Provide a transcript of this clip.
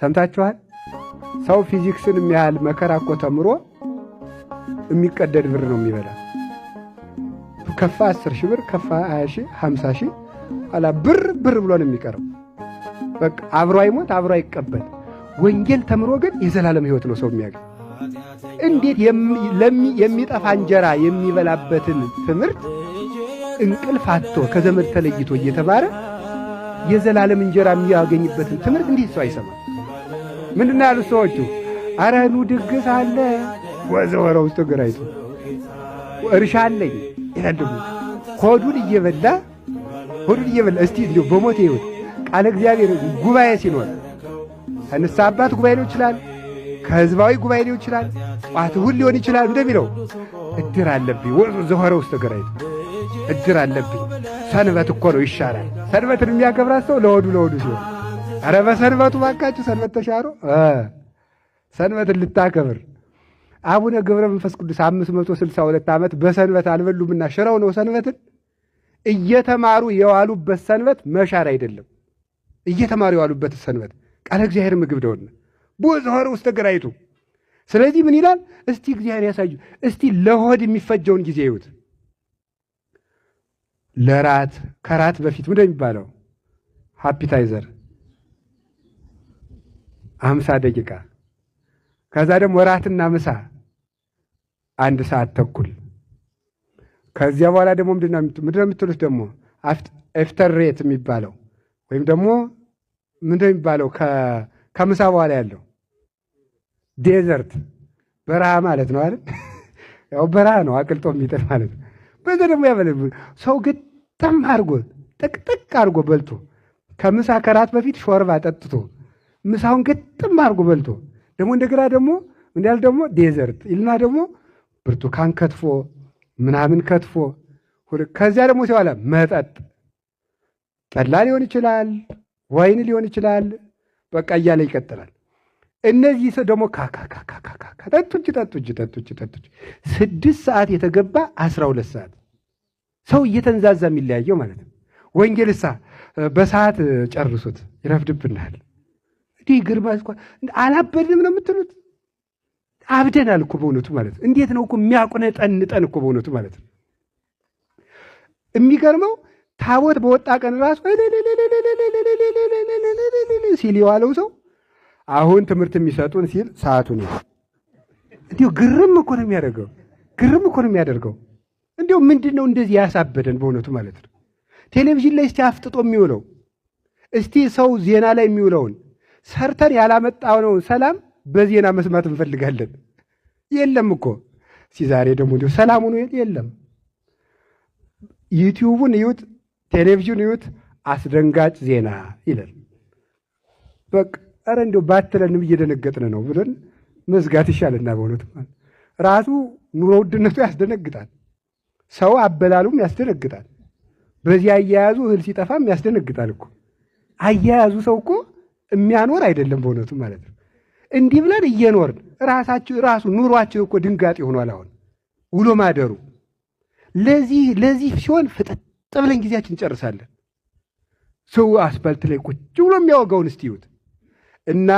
ሰምታችኋል? ሰው ፊዚክስን የሚያህል መከራ እኮ ተምሮ የሚቀደድ ብር ነው የሚበላ። ከፋ 10 ሺህ ብር ከፋ 20 ሺህ 50 ሺህ አላ ብር ብሎ ነው የሚቀረው። በቃ አብሮ አይሞት አብሮ አይቀበል። ወንጌል ተምሮ ግን የዘላለም ሕይወት ነው ሰው የሚያገኝ። እንዴት የሚጠፋ እንጀራ የሚበላበትን ትምህርት እንቅልፍ አጥቶ ከዘመድ ተለይቶ እየተማረ የዘላለም እንጀራ የሚያገኝበትን ትምህርት እንዴት ሰው አይሰማ? ምንድን ነው ያሉት ሰዎቹ? ኧረ ኑ ድግስ አለ ወዘወረ ውስጥ ግራይቱ እርሻ አለኝ ይላል። ደግሞ ሆዱን እየበላ እስቲ እንዲሁ በሞት ይሁን ቃለ እግዚአብሔር ጉባኤ ሲኖር ከንስሐ አባት ጉባኤ ሊሆን ይችላል፣ ከህዝባዊ ጉባኤ ሊሆን ይችላል፣ ጧት እሑድ ሊሆን ይችላል። እንደሚለው እድር አለብኝ ወዘወረ ውስጥ ግራይቱ እድር አለብኝ። ሰንበት እኮ ነው ይሻላል። ሰንበትን የሚያከብራት ሰው ለሆዱ ሲሆን፣ ኧረ በሰንበቱ ባካችሁ ሰንበት ተሻሮ ሰንበትን ልታከብር አቡነ ገብረ መንፈስ ቅዱስ 562 ዓመት በሰንበት አልበሉምና ሽረው ነው ሰንበትን እየተማሩ የዋሉበት ሰንበት መሻር አይደለም። እየተማሩ የዋሉበት ሰንበት ቃለ እግዚአብሔር ምግብ ደውና ብዙሃር ውስጥ ተገራይቱ። ስለዚህ ምን ይላል? እስቲ እግዚአብሔር ያሳዩ። እስቲ ለሆድ የሚፈጀውን ጊዜ ይዩት። ለራት ከራት በፊት ምንድን ነው የሚባለው? ሃፒታይዘር 50 ደቂቃ። ከዛ ደግሞ ራትና ምሳ 1 ሰዓት ተኩል። ከዚያ በኋላ ደግሞ ምንድን ነው የምትሉት? ደግሞ አፍተር ሬት የሚባለው ወይም ደግሞ ምንድን ነው የሚባለው? ከምሳ በኋላ ያለው ዴዘርት በረሃ ማለት ነው አይደል? ያው በረሃ ነው አቅልጦ የሚጥል ማለት ነው። በዛ ደግሞ ያበለብ ሰው ግጥም አድርጎ ጥቅጥቅ አድርጎ በልቶ ከምሳ ከራት በፊት ሾርባ ጠጥቶ ምሳውን ግጥም አድርጎ በልቶ ደግሞ እንደገና ደግሞ እንዳል ደግሞ ዴዘርት ይልና ደግሞ ብርቱካን ከትፎ ምናምን ከትፎ ከዚያ ደግሞ ሲዋላ መጠጥ ጠላ ሊሆን ይችላል፣ ወይን ሊሆን ይችላል። በቃ እያለ ይቀጥላል። እነዚህ ሰው ደግሞ ካካካካካ ጠጡች 6 ሰዓት የተገባ 12 ሰዓት ሰው እየተንዛዛ የሚለያየው ማለት ነው። ወንጌልሳ በሰዓት ጨርሱት ይረፍድብናል። እንዲህ ግርማ አላበድንም ነው የምትሉት? አብደናል እኮ በእውነቱ ማለት ነው። እንዴት ነው እኮ የሚያቁነጠንጠን እኮ በእውነቱ ማለት ነው። የሚገርመው ታቦት በወጣ ቀን ራሱ ሲል የዋለው ሰው አሁን ትምህርት የሚሰጡን ሲል ሰዓቱን እንዲሁ ግርም እኮ ነው የሚያደርገው። እንዲሁ ምንድን ነው እንደዚህ ያሳበደን በእውነቱ ማለት ነው። ቴሌቪዥን ላይ እስቲ አፍጥጦ የሚውለው እስቲ ሰው ዜና ላይ የሚውለውን ሰርተን ያላመጣነውን ሰላም በዜና መስማት እንፈልጋለን። የለም እኮ ዛሬ ደግሞ እንዲሁ ሰላሙን የለም። ዩቲዩቡን እዩት፣ ቴሌቪዥን እዩት፣ አስደንጋጭ ዜና ይላል። በቃ ኧረ እንዲሁ ባትለንም እየደነገጥን ነው ብለን መዝጋት ይሻልና በእውነቱ ራሱ ኑሮ ውድነቱ ያስደነግጣል። ሰው አበላሉም ያስደነግጣል። በዚህ አያያዙ እህል ሲጠፋም ያስደነግጣል እኮ። አያያዙ ሰው እኮ የሚያኖር አይደለም በእውነቱ ማለት ነው። እንዲህ ብለን እየኖርን ራሱ ኑሯችን እኮ ድንጋጤ ሆኗል። አሁን ውሎ ማደሩ ለዚህ ሲሆን ፍጥጥ ብለን ጊዜያችን እንጨርሳለን። ሰው አስፋልት ላይ ቁጭ ብሎ የሚያወጋውን እስቲ ይዩት እና